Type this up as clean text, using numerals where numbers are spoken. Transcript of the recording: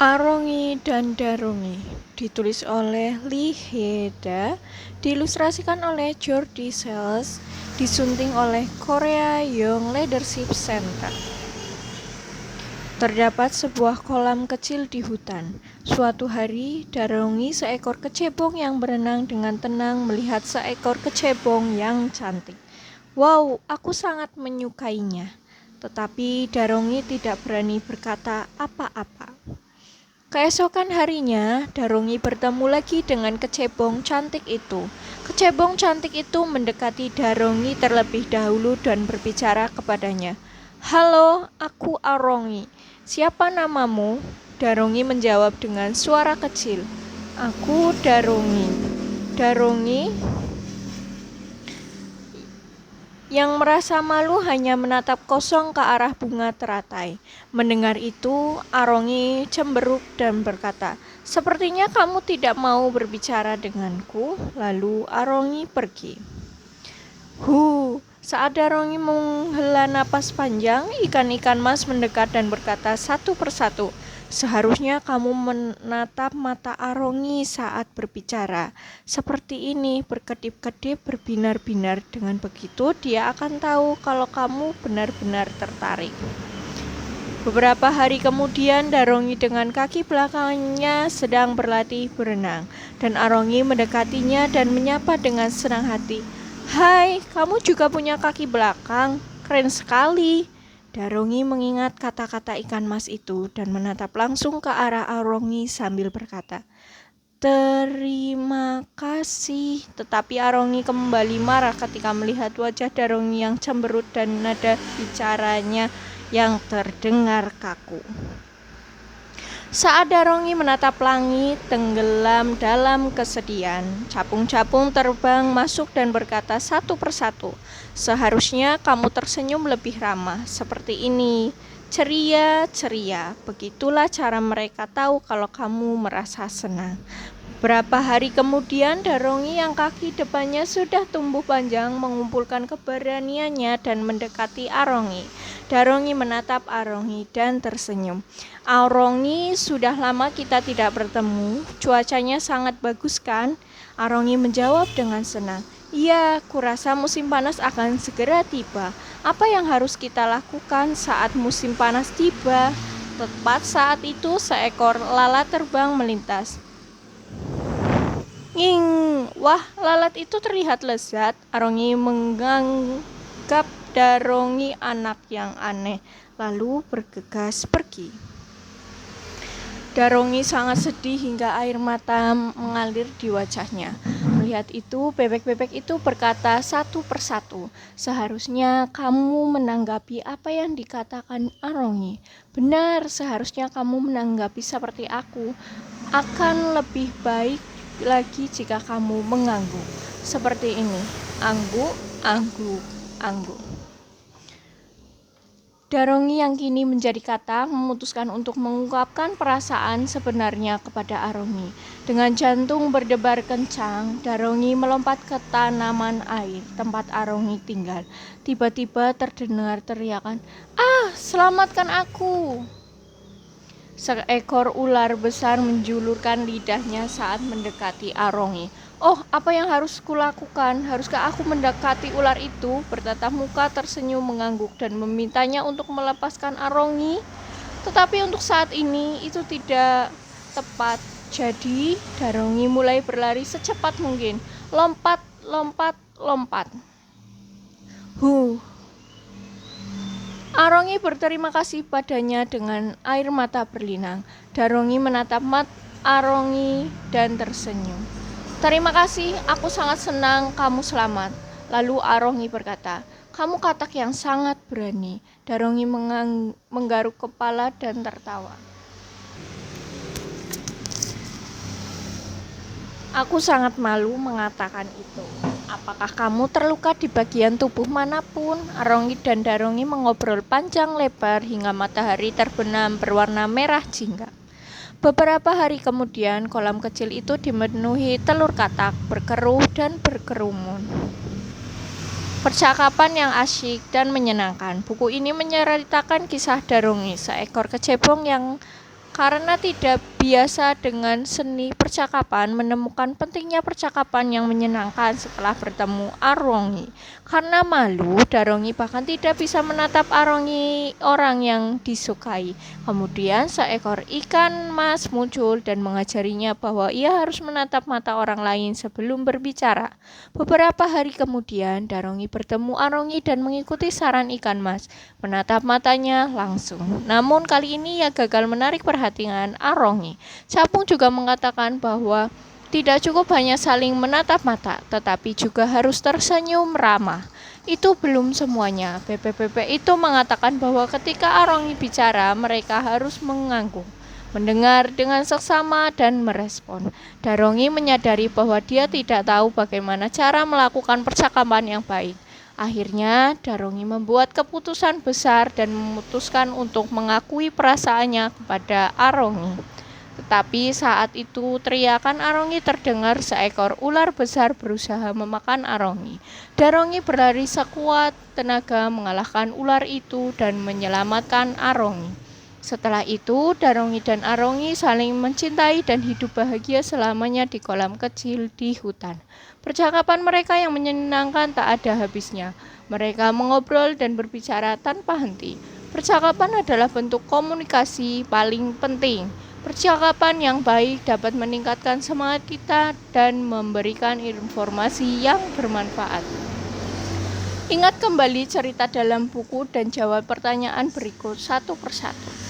Arongi dan Darongi ditulis oleh Lee Hee-da, diilustrasikan oleh Jordi Sales, disunting oleh Korea Young Leadership Center. Terdapat sebuah kolam kecil di hutan. Suatu hari, Darongi, seekor kecebong yang berenang dengan tenang, melihat seekor kecebong yang cantik. Wow, aku sangat menyukainya. Tetapi Darongi tidak berani berkata apa-apa. Keesokan harinya, Darongi bertemu lagi dengan kecebong cantik itu. Kecebong cantik itu mendekati Darongi terlebih dahulu dan berbicara kepadanya. "Halo, aku Arongi. Siapa namamu?" Darongi menjawab dengan suara kecil. "Aku Darongi." Darongi yang merasa malu hanya menatap kosong ke arah bunga teratai. Mendengar itu, Arongi cemberut dan berkata, "Sepertinya kamu tidak mau berbicara denganku." Lalu Arongi pergi. Saat Darongi menghela napas panjang, ikan-ikan mas mendekat dan berkata satu persatu, "Seharusnya kamu menatap mata Arongi saat berbicara. Seperti ini, berkedip-kedip, berbinar-binar. Dengan begitu, dia akan tahu kalau kamu benar-benar tertarik." Beberapa hari kemudian, Darongi dengan kaki belakangnya sedang berlatih berenang, dan Arongi mendekatinya dan menyapa dengan senang hati. "Hai, kamu juga punya kaki belakang? Keren sekali." Darongi mengingat kata-kata ikan mas itu dan menatap langsung ke arah Arongi sambil berkata, "Terima kasih." Tetapi Arongi kembali marah ketika melihat wajah Darongi yang cemberut dan nada bicaranya yang terdengar kaku. Saat Darongi menatap langit tenggelam dalam kesedihan, capung-capung terbang masuk dan berkata satu persatu, "Seharusnya kamu tersenyum lebih ramah, seperti ini. Ceria-ceria, begitulah cara mereka tahu kalau kamu merasa senang." Berapa hari kemudian, Darongi yang kaki depannya sudah tumbuh panjang mengumpulkan keberaniannya dan mendekati Arongi. Darongi menatap Arongi dan tersenyum. "Arongi, sudah lama kita tidak bertemu. Cuacanya sangat bagus kan?" Arongi menjawab dengan senang. "Iya, kurasa musim panas akan segera tiba. Apa yang harus kita lakukan saat musim panas tiba?" Tepat saat itu, seekor lalat terbang melintas. "Nging, wah, lalat itu terlihat lezat." Arongi menganggap Darongi anak yang aneh, lalu bergegas pergi. Darongi sangat sedih hingga air mata mengalir di wajahnya. Melihat itu, bebek-bebek itu berkata satu persatu, "Seharusnya kamu menanggapi apa yang dikatakan Arongi. Benar, seharusnya kamu menanggapi seperti aku. Akan lebih baik lagi jika kamu mengangguk. Seperti ini, angguk, angguk, angguk." Darongi yang kini menjadi kata memutuskan untuk mengungkapkan perasaan sebenarnya kepada Arongi. Dengan jantung berdebar kencang, Darongi melompat ke tanaman air tempat Arongi tinggal. Tiba-tiba terdengar teriakan, "Ah, selamatkan aku!" Seekor ular besar menjulurkan lidahnya saat mendekati Arongi. "Oh, apa yang harus kulakukan? Haruskah aku mendekati ular itu?" Bertatap muka tersenyum mengangguk dan memintanya untuk melepaskan Arongi. Tetapi untuk saat ini itu tidak tepat. Jadi, Darongi mulai berlari secepat mungkin. Lompat, lompat, lompat. Arongi berterima kasih padanya dengan air mata berlinang. Darongi menatap Arongi dan tersenyum. "Terima kasih, aku sangat senang kamu selamat." Lalu Arongi berkata, "Kamu katak yang sangat berani." Darongi menggaruk kepala dan tertawa. "Aku sangat malu mengatakan itu. Apakah kamu terluka di bagian tubuh manapun?" Arongi dan Darongi mengobrol panjang lebar hingga matahari terbenam berwarna merah jingga. Beberapa hari kemudian, kolam kecil itu dipenuhi telur katak, berkeruh dan berkerumun. Percakapan yang asyik dan menyenangkan. Buku ini menceritakan kisah Darongi, seekor kecebong yang Karena tidak biasa dengan seni percakapan, menemukan pentingnya percakapan yang menyenangkan setelah bertemu Arongi. Karena malu, Darongi bahkan tidak bisa menatap Arongi orang yang disukai. Kemudian seekor ikan mas muncul dan mengajarinya bahwa ia harus menatap mata orang lain sebelum berbicara. Beberapa hari kemudian, Darongi bertemu Arongi dan mengikuti saran ikan mas, menatap matanya langsung. Namun kali ini ia gagal menarik perhatian Arongi. Capung juga mengatakan bahwa tidak cukup hanya saling menatap mata, tetapi juga harus tersenyum ramah. Itu belum semuanya. Bebek-bebek itu mengatakan bahwa ketika Arongi bicara, mereka harus mengangguk, mendengar dengan seksama dan merespon. Darongi menyadari bahwa dia tidak tahu bagaimana cara melakukan percakapan yang baik. Akhirnya, Darongi membuat keputusan besar dan memutuskan untuk mengakui perasaannya kepada Arongi. Tetapi saat itu teriakan Arongi terdengar, seekor ular besar berusaha memakan Arongi. Darongi berlari sekuat tenaga mengalahkan ular itu dan menyelamatkan Arongi. Setelah itu, Darongi dan Arongi saling mencintai dan hidup bahagia selamanya di kolam kecil di hutan. Percakapan mereka yang menyenangkan tak ada habisnya. Mereka mengobrol dan berbicara tanpa henti. Percakapan adalah bentuk komunikasi paling penting. Percakapan yang baik dapat meningkatkan semangat kita dan memberikan informasi yang bermanfaat. Ingat kembali cerita dalam buku dan jawab pertanyaan berikut satu persatu.